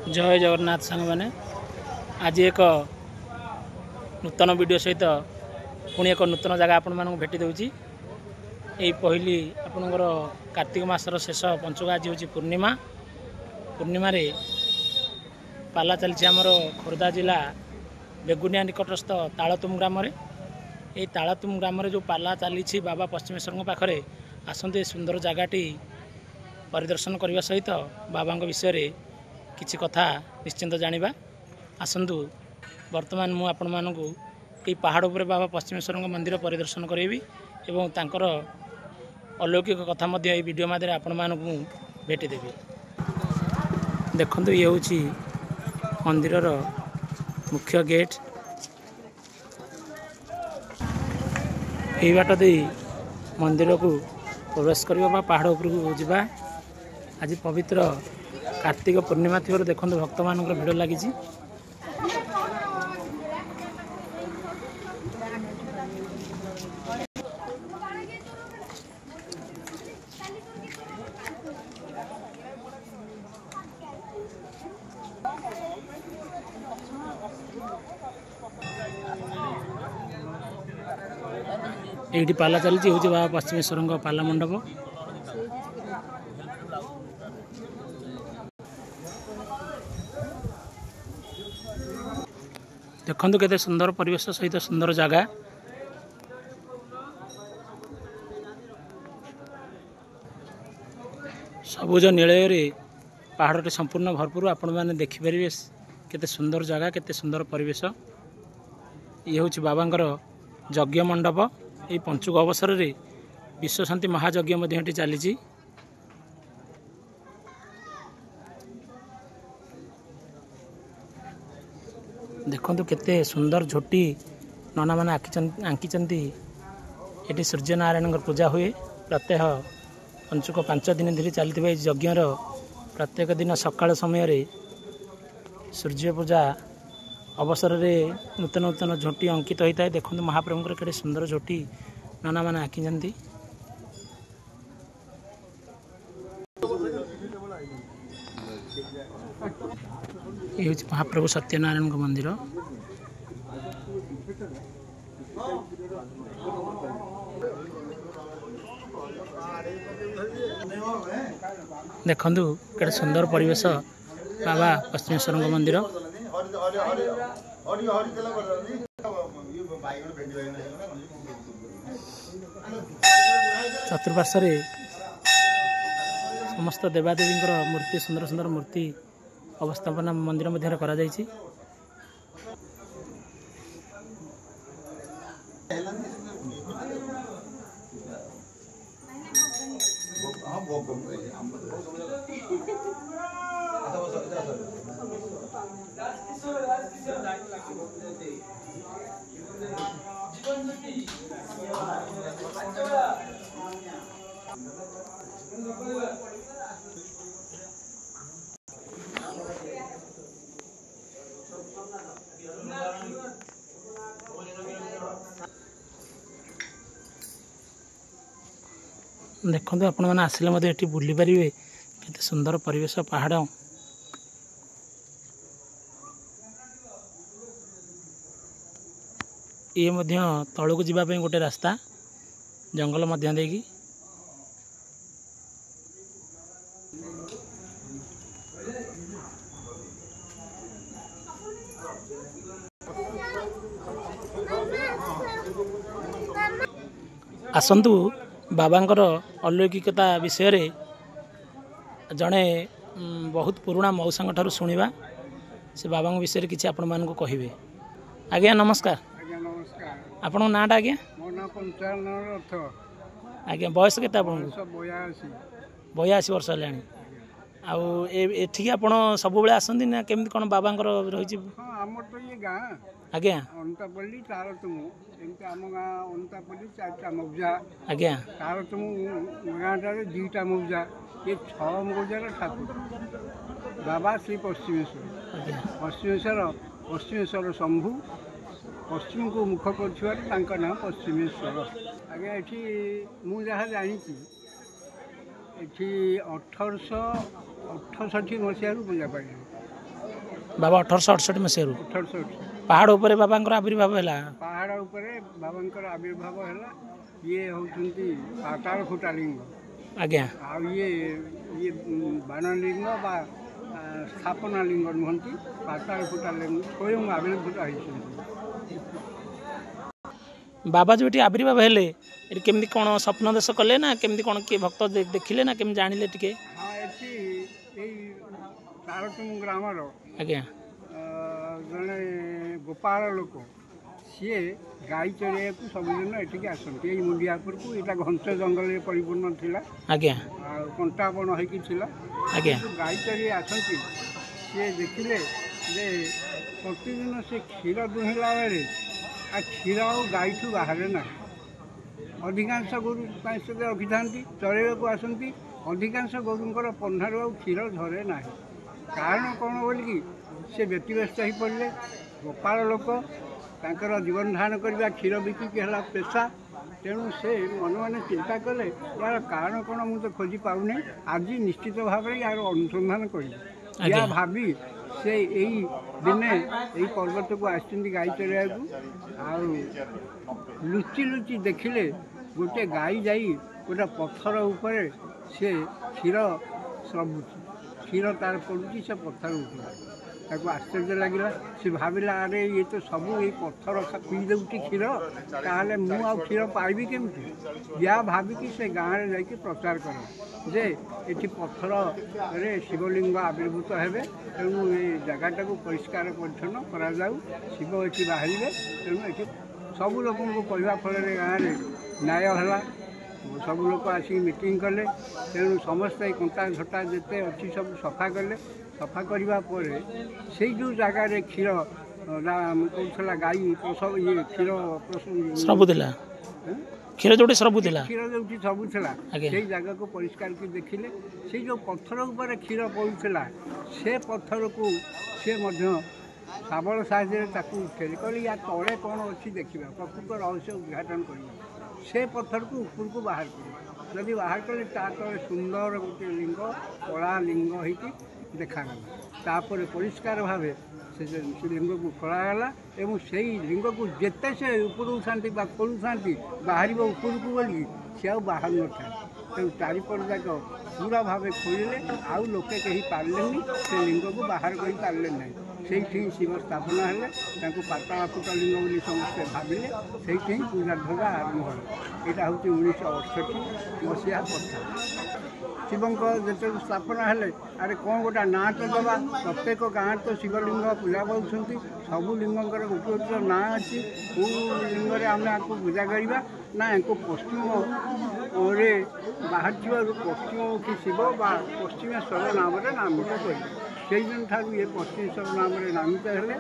जय जगन्नाथ सांग मैंने आज एक नूतन वीडियो सहित पुणी एक नूतन जगह आपण मानक भेटी दूची यही पहली आपणकर कार्तिक मासर शेष पंचुक आज हूँ पूर्णिमा पूर्णिम पाला चलती आमर खोर्धा जिला बेगुनिया निकटस्थ तालतुम ग्राम ये तालतुम ग्राम जो पाला चली बाबा पश्चिमेश्वर पाखे आसते सुंदर जगहटी परिदर्शन करने सहित बाबा विषय किछि कथा निश्चिंत जानिबा आसंतु वर्तमान मु आपण मानकु ए पहाड़ उपर बाबा पश्चिमेश्वर मंदिर परिदर्शन करेबी एवं तांकर अलौकिक कथा मध्य ए वीडियो माध्यम आपण मानकु भेटी देबी। देखंतु ये होछि मंदिरर मुख्य गेट ए बाट दे मंदिर को प्रवेश करबा पहाड़ उपर को जिबा आज पवित्र कार्तिक पूर्णिमा थी देखो भक्त मान भिड़ लगी ये पाला चलती हूँ बाबा पश्चिमेश्वर पाला मंडप देखो केते सुंदर परिवेश सहित सुंदर जगह सबुज नीलय पहाड़ संपूर्ण भरपूर आपण मैंने देखिपर केते सुंदर जगह केते सुंदर परिवेश ये हूँ बाबांकर यज्ञ मंडप ये पंचुक अवसर में विश्व शांति महायज्ञ चली देखो केते सुंदर झोटी नना मैंने आंकी ये सूर्य नारायण पूजा हुए प्रत्यह पंचुक 5 दिन धरी चलती यज्ञर प्रत्येक दिन सकाल समय सूर्य पूजा अवसर में नूतन नूतन झोटी अंकित होता है। देखो महाप्रभुଙ୍କର केते सुंदर झोटी नना मैंने आंकी ये हूँ महाप्रभु सत्यनारायण मंदिर देखु केटे सुंदर परिवेश बाबा पश्चिमेश्वर मंदिर चतुर्पार्श्व समस्त देवादेवी मूर्ति सुंदर सुंदर मूर्ति अवस्थापना मंदिर मध्य करा जायछि। देखो आपण मैंने आसिले ये बुली पारे केते सुंदर परिवेश पहाड़ ये तलू को जीवाई गोटे रास्ता जंगल मध्य देगी आसंतु बाबांकर अलौकिकता विषय जड़े बहुत पुराणा मौसा ठारू शुणा से बाबा विषय किसी आपण मान कहे। आज्ञा नमस्कार। आपण नाटा आज्ञा आज्ञा बयस के 82 वर्ष है आठिक आप सब बेले आसती ना केमती कौन बाबा रही आज्ञा अंतापल्ली तालतुम एमती आम गाँ अंतापल्ली 4टा मौजा आज्ञा तालतुम गाँटार 2टा मौजा ये 6 मौजार ठाकुर बाबा श्री पश्चिमेश्वर पश्चिमेश्वर शंभु पश्चिम को मुख कर नाम पश्चिमेश्वर आज्ञा ये मुझे जानी 1868 मसीह पूजा पाई बाबा 1868 मसीह 1868 पहाड़ ऊपर बाबा आविर्भाव है पहाड़ उपरे बाबांकर आविर्भाव है। ये होती पाताल फुटा लिंग आज्ञा ये बाणलिंग बा स्थापना लिंग नुहति पाताल फुटा लिंग स्वयं आविर्भूत होती। बाबा जो ये आविर्भाव हेले केमती कौन स्वप्न देश कले ना केमती कौन किए भक्त देखिले ना केमती जानिले टिके। हाँ ये तारतुम ग्रामर आज्ञा जड़े गोपाल लोक सी गाई चढ़ाई को सबुदिन एटिक आसती ये मुंडियापुर को यहाँ घंट जंगल परिपूर्ण थिला आज्ञा कंटा बण होगी आज्ञा गाई चढ़ी आसती सी देखिले जे प्रतिदिन से क्षीर दुहिला बेले आ क्षीर गाई ठू बाहर ना अधिकांश गोरु से रखी था चरैया को आसती अधिकांश गोरुंर पंडार क्षीर झरे ना कारण कौन बोलिकी से व्यतीव्यस्त हो पड़े गोपाल लोक तांकर जीवन धारण करवा क्षीर बिकिकी है पेशा तेणु से मन मैंने चिंता कले यार कारण कौन मुझे खोजी पाऊनी आज निश्चित भाव में यार अनुसंधान करी या भावी से यही दिने यही पर्वत को आसती गाई चढ़ाई लुचि लुचि देखिले गोटे गाई जाई गोटे पत्थर उपर से क्षीर सबुची क्षीर तार पड़ुची से पत्थर उठा ताको आश्चर्य लगे से भाविला अरे ये तो सब ये पत्थर पी दूसरी क्षीर ताहले मु आ क्षीर पाइबी केमती या भाविकी से गाँव में जाकि प्रचार कर जे ये पत्थर रे शिवलिंग आविर्भूत हेबे तेणु ये जगटा को परिष्कार परिच्छन्न करा जाऊ शिव ये बाहर तेणु ये सब लोक कहवा फल गाँव में न्याय है सब लोग आसिक मीटिंग कले तेणु समस्ते कंटा झटा जिते अच्छी सब सफा कले सफा करने से जो जगार क्षीर कौशला गाई प्रसव ये क्षीर सबुला क्षीर जो सबुला क्षीर जो सबुला से जगह को परिष्कार की देखिले से जो पत्थर उपर क्षीर पड़ूला से पत्थर को से शाबल साहय उठेले कहले या तले कौन अच्छी देखा प्रकृत रहस्य उद्घाटन कर से पत्थर को ऊपर को बाहर कर जदि बाहर कले तले सुंदर गोटे लिंग कला लिंग हो देखागला तापर परिष्कार भाव से लिंग को खोलागला एवं से लिंग को जिते से ऊपर था खोलू था बाहर ऊपर को बोली सी आ बाहर न था तेणु चारिपट जाक पूरा भाव खोलिले आउ लोके कहीं पारे से लिंग को बाहर कर पारे ना से शिव स्थापना है पाताळफुट लिंग बोली समस्ते भाविले से पूजा ध्वजा आरंभ है। यहाँ हूँ 1968 मसीहा कथा शिवंक जो स्थापना है अरे कौन गोटा ना तो दबा प्रत्येक गाँव तो शिवलिंग पूजा पाँच सबू लिंगर गोटे गोटे ना अच्छी कौ लिंग आम आपको पूजा करवा ना या पश्चिम बाहर पश्चिममुखी शिव बा पश्चिमेश्वर नाम नामित कर से दिन ठार ये पश्चिमेश्वर नाम नामित हेले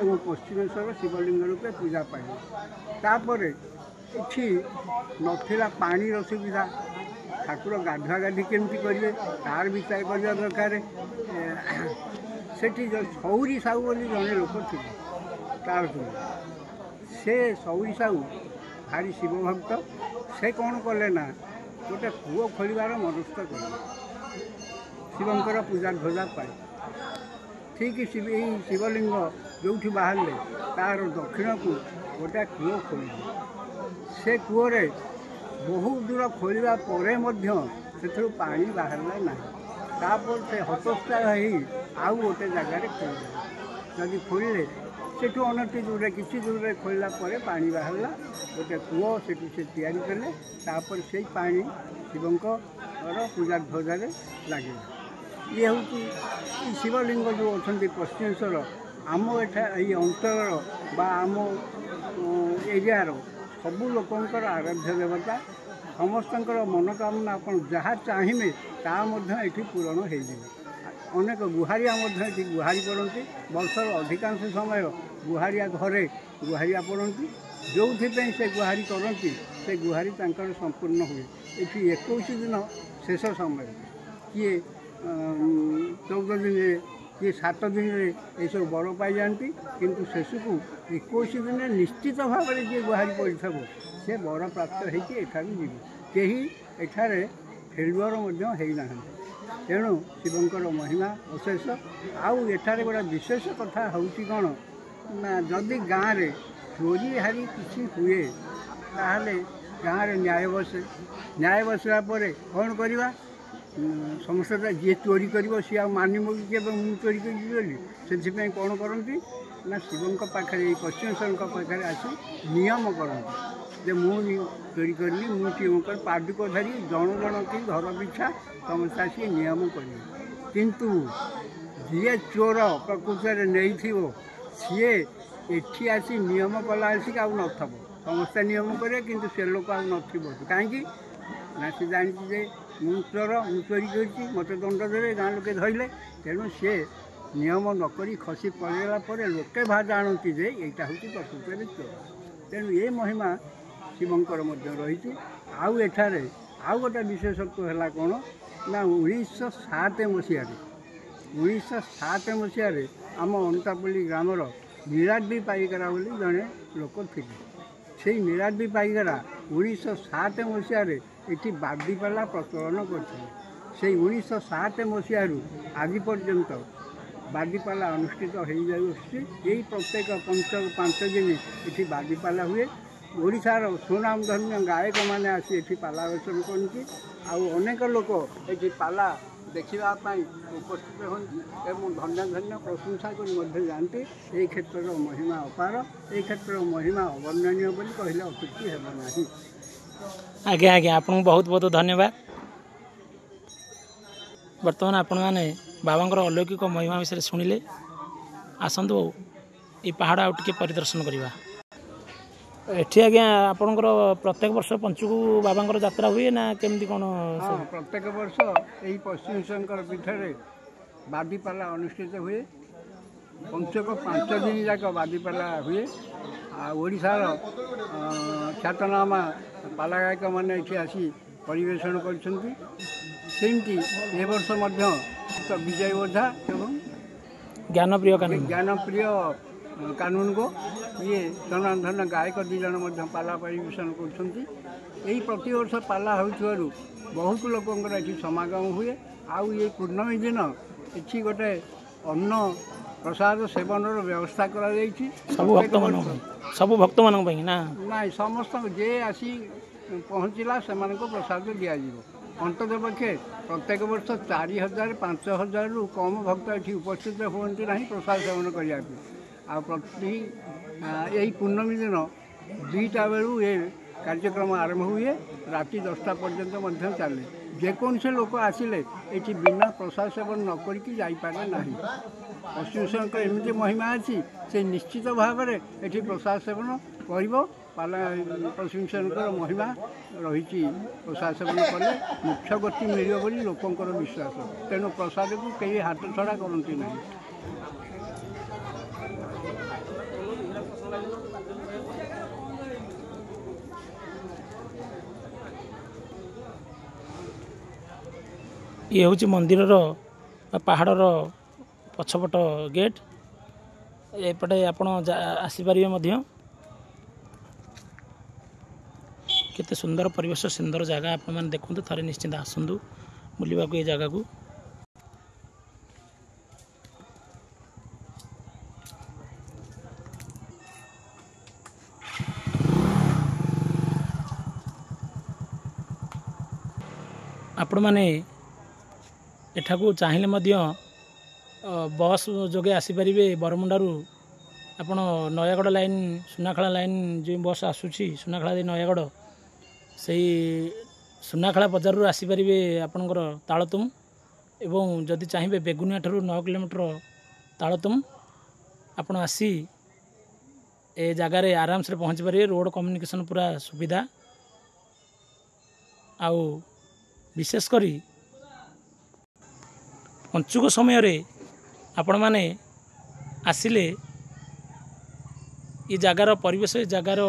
और पश्चिमेश्वर शिवलिंग रूपे पूजा पाए तापर ये नथिला पानीर सुविधा ठाकुर गाधुआ गाधी केमती करेंगे तार विचार करवा दरकार से सौरी साहू बोली जड़े लोक थे तार से सौरी साहू भारी शिव भक्त से कौन कले ना गोटे कूओ खोलार मनस्थ कले शिवंकर पूजा ध्वजा पाए ठीक शिवलिंग जो बाहर तार दक्षिण को गोटे कूओ खोल से कूओरे बहुत दूर खोलवा से पानी बाहर ना तापर से हतोत्साह आउ गोटे जगार खोल जदि खोलिले से अनति दूर किसी दूर खोलला पानी बाहरला गोटे कूओ से तैयारी कले तापर से पानी शिवंकर पूजा ध्वजारे लगे ये हूँ शिवलिंग जो अच्छा पश्चिमेश्वर आम ये अंचल आम एरियार सबू लोकंर आराध्य देवता समस्त मनोकामना आप जहाँ चाहिए ये पूरण हो अनेक गुहारिया गुहारी पड़ती वर्षर अधिकांश समय गुहारिया घरे गुहारिया पड़ती जो से गुहारी करती से गुहारी संपूर्ण हुए ये 21 दिन शेष समय किए 14 दिन किए 7 दिन ये सब बर पाई जाती किंतु शेष को 21 दिन निश्चित भाव में जी गुहारी पड़ता से बर प्राप्त होगी जी कहीं एठारे फेलुअर होना ତେଣୁ ଶିବଙ୍କର ମହିମା ଅଶେଷ। ଆଉ ଏଠାରେ ଗୋଟେ ବିଶେଷ କଥା ହେଉଛି କ'ଣ ନା ଯଦି ଗାଁରେ ଚୋରି ହାରି କିଛି ହୁଏ ତାହେଲେ ଗାଁରେ ନ୍ୟାୟ ବସେ। ନ୍ୟାୟ ବସିବା ପରେ କ'ଣ କରିବା? ସମସ୍ତେ ତ ଯିଏ ଚୋରି କରିବ ସିଏ ଆଉ ମାନିବ କି କେବେ ମୁଁ ଚୋରି କରିବି ବୋଲି। ସେଥିପାଇଁ କ'ଣ କରନ୍ତି ନା ଶିବଙ୍କ ପାଖରେ ଏଇ ପଶ୍ଚିମେଶ୍ୱରଙ୍କ ପାଖରେ ଆସି ନିୟମ କରନ୍ତି ଯେ ମୁଁ ଚୋରି କରିଲି, ମୁଁ ଶିବଙ୍କର ପାଦୁକ ଧରି ଜଣ ଜଣ କି ଘର ପିଛା ସମସ୍ତେ ଆସି ନିୟମ କରିବେ। କିନ୍ତୁ ଯିଏ ଚୋର ପ୍ରକୃତରେ ନେଇଥିବ ସିଏ ଏଠି ଆସି ନିୟମ କଲା ଆସିକି ଆଉ ନଥିବ। ସମସ୍ତେ ନିୟମ କରିବେ କିନ୍ତୁ ସେ ଲୋକ ଆଉ ନଥିବ। କାହିଁକି ନା ସେ ଜାଣିଛି ଯେ ମୁଁ ଚୋର, ମୁଁ ଚୋରି କରିଛି, ମୋତେ ଦଣ୍ଡ ଦେବେ, ଗାଁ ଲୋକେ ଧରିଲେ। ତେଣୁ ସେ ନିୟମ ନକରି ଖସି ପଳେଇଲା ପରେ ଲୋକେ ଜାଣନ୍ତି ଯେ ଏଇଟା ହେଉଛି ପ୍ରକୃତରେ ଚୋର। ତେଣୁ ଏ ମହିମା ଶିବଙ୍କର ମଧ୍ୟ ରହିଛି। ଆଉ ଏଠାରେ ଆଉ ଗୋଟେ ବିଶେଷତ୍ୱ ହେଲା କ'ଣ ନା 1907 ମସିହାରେ ଆମ ଅନ୍ତାପଲ୍ଲୀ ଗ୍ରାମର ନିରାଦ୍ରି ପାଇକରା ବୋଲି ଜଣେ ଲୋକ ଥିଲେ। ସେଇ ନିରାଦ୍ରି ପାଇକରା 1907 ମସିହାରେ ଏଠି ବାଦିପାଲା ପ୍ରଚଳନ କରିଥିଲେ। ସେଇ 1907 ମସିହାରୁ ଆଜି ପର୍ଯ୍ୟନ୍ତ ବାଦିପାଲା ଅନୁଷ୍ଠିତ ହୋଇଯାଉଛି। ଏଇ ପ୍ରତ୍ୟେକ 5 ଦିନ ଏଠି ବାଦିପାଲା ହୁଏ। ଓଡ଼ିଶାର ସୁନାମଧନ୍ୟ ଗାୟକମାନେ ଆସି ଏଠି ପାଲା ରଚନା କରନ୍ତି। ଆଉ ଅନେକ ଲୋକ ଏଠି ପାଲା ଦେଖିବା ପାଇଁ ଉପସ୍ଥିତ ହୁଅନ୍ତି ଏବଂ ଧନ୍ୟ ଧନ୍ୟ ପ୍ରଶଂସା କରି ମଧ୍ୟ ଯାଆନ୍ତି। ଏହି କ୍ଷେତ୍ରର ମହିମା ଅପାର, ଏହି କ୍ଷେତ୍ରର ମହିମା ଅବର୍ଣ୍ଣନୀୟ ବୋଲି କହିଲେ ଅତ୍ୟୁକ୍ତି ହେବ ନାହିଁ। ଆଜ୍ଞା ଆଜ୍ଞା, ଆପଣଙ୍କୁ ବହୁତ ବହୁତ ଧନ୍ୟବାଦ। ବର୍ତ୍ତମାନ ଆପଣମାନେ ବାବାଙ୍କର ଅଲୌକିକ ମହିମା ବିଷୟରେ ଶୁଣିଲେ। ଆସନ୍ତୁ এই ପାହାଡ଼ ଆଉ ଟିକେ ପରିଦର୍ଶନ କରିବା। ଏଠି ଆଜ୍ଞା ଆପଣଙ୍କର ପ୍ରତ୍ୟେକ ବର୍ଷ ପଞ୍ଚୁକୁ ବାବାଙ୍କର ଯାତ୍ରା ହୁଏ ନା କେମିତି କ'ଣ? ହଁ, ପ୍ରତ୍ୟେକ ବର୍ଷ ଏହି ପଶ୍ଚିମେଶ୍ୱରଙ୍କର ପୀଠରେ ବାଦିପାଲା ଅନୁଷ୍ଠିତ ହୁଏ। ପଞ୍ଚୁକ 5 ଦିନ ଯାକ ବାଦିପାଲା ହୁଏ। ଆଉ ଓଡ଼ିଶାର ଖ୍ୟାତନାମା ପାଲା ଗାୟକମାନେ ଏଠି ଆସି ପରିବେଷଣ କରିଛନ୍ତି। ସେମିତି ଏ ବର୍ଷ ମଧ୍ୟ ବିଜୟ ଓଝା ଏବଂ ଜ୍ଞାନପ୍ରିୟ କାନୁନଗୋ ଇଏ ସ୍ୱନାମଧନ୍ୟ ଗାୟକ 2 ଜଣ ମଧ୍ୟ ପାଲା ପରିବେଷଣ କରୁଛନ୍ତି। ଏହି ପ୍ରତିବର୍ଷ ପାଲା ହେଉଥିବାରୁ ବହୁତ ଲୋକଙ୍କର ଏଠି ସମାଗମ ହୁଏ। ଆଉ ଏ ପୂର୍ଣ୍ଣମୀ ଦିନ ଏଠି ଗୋଟେ ଅନ୍ନ ପ୍ରସାଦ ସେବନର ବ୍ୟବସ୍ଥା କରାଯାଇଛି। ସବୁ ଭକ୍ତମାନଙ୍କ ପାଇଁ ନା ନାଇଁ, ସମସ୍ତଙ୍କୁ ଯିଏ ଆସି ପହଞ୍ଚିଲା ସେମାନଙ୍କୁ ପ୍ରସାଦ ଦିଆଯିବ। ଅନ୍ତତଃପକ୍ଷେ ପ୍ରତ୍ୟେକ ବର୍ଷ 4000-5000ରୁ କମ୍ ଭକ୍ତ ଏଠି ଉପସ୍ଥିତ ହୁଅନ୍ତି ନାହିଁ ପ୍ରସାଦ ସେବନ କରିବାକୁ। ଆଉ ଏହି ପୂର୍ଣ୍ଣମୀ ଦିନ 2ଟା ବେଳୁ ଏ କାର୍ଯ୍ୟକ୍ରମ ଆରମ୍ଭ ହୁଏ, ରାତି 10ଟା ପର୍ଯ୍ୟନ୍ତ ମଧ୍ୟ ଚାଲେ। ଯେକୌଣସି ଲୋକ ଆସିଲେ ଏଠି ବିନା ପ୍ରସାଦ ସେବନ ନ କରିକି ଯାଇପାରେ ନାହିଁ। ପଶ୍ଚିମେଶ୍ୱରଙ୍କ ଏମିତି ମହିମା ଅଛି, ସେ ନିଶ୍ଚିତ ଭାବରେ ଏଠି ପ୍ରସାଦ ସେବନ କରିବ। ପଶ୍ଚିମେଶ୍ୱରଙ୍କର ମହିମା ରହିଛି, ପ୍ରସାଦ ସେବନ କଲେ ମୋକ୍ଷ ଗତି ମିଳିବ ବୋଲି ଲୋକଙ୍କର ବିଶ୍ୱାସ। ତେଣୁ ପ୍ରସାଦକୁ କେହି ହାତ ଛଡ଼ା କରନ୍ତି ନାହିଁ। ଇଏ ହେଉଛି ମନ୍ଦିରର ପାହାଡ଼ର ପଛପଟ ଗେଟ୍। ଏପଟେ ଆପଣ ଆସିପାରିବେ ମଧ୍ୟ। କେତେ ସୁନ୍ଦର ପରିବେଶ, ସୁନ୍ଦର ଜାଗା ଆପଣମାନେ ଦେଖନ୍ତୁ। ଥରେ ନିଶ୍ଚିନ୍ତ ଆସନ୍ତୁ ବୁଲିବାକୁ ଏ ଜାଗାକୁ। ଆପଣମାନେ ଏଠାକୁ ଚାହିଁଲେ ମଧ୍ୟ ବସ୍ ଯୋଗେ ଆସିପାରିବେ। ବରମୁଣ୍ଡାରୁ ଆପଣ ନୟାଗଡ଼ ଲାଇନ୍, ସୁନାଖଳା ଲାଇନ୍ ଯେଉଁ ବସ୍ ଆସୁଛି ସୁନାଖଳା ଦେଇ ନୟାଗଡ଼, ସେଇ ସୁନାଖଳା ବଜାରରୁ ଆସିପାରିବେ ଆପଣଙ୍କର ତାଳତୁମ। ଏବଂ ଯଦି ଚାହିଁବେ ବେଗୁନିଆ ଠାରୁ 9 କିଲୋମିଟର ତାଳତୁମ, ଆପଣ ଆସି ଏ ଜାଗାରେ ଆରାମସରେ ପହଞ୍ଚି ପାରିବେ। ରୋଡ଼ କମ୍ୟୁନିକେସନ୍ ପୁରା ସୁବିଧା। ଆଉ ବିଶେଷ କରି ପଞ୍ଚୁକ ସମୟରେ ଆପଣମାନେ ଆସିଲେ ଏ ଜାଗାର ପରିବେଶ, ଏ ଜାଗାର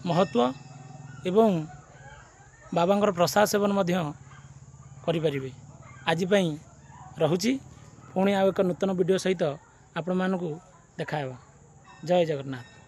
ମହତ୍ତ୍ୱ ଏବଂ ବାବାଙ୍କର ପ୍ରସାଦ ସେବନ ମଧ୍ୟ କରିପାରିବେ। ଆଜି ପାଇଁ ରହୁଛି। ପୁଣି ଆଉ ଏକ ନୂତନ ଭିଡ଼ିଓ ସହିତ ଆପଣମାନଙ୍କୁ ଦେଖାହେବା। ଜୟ ଜଗନ୍ନାଥ।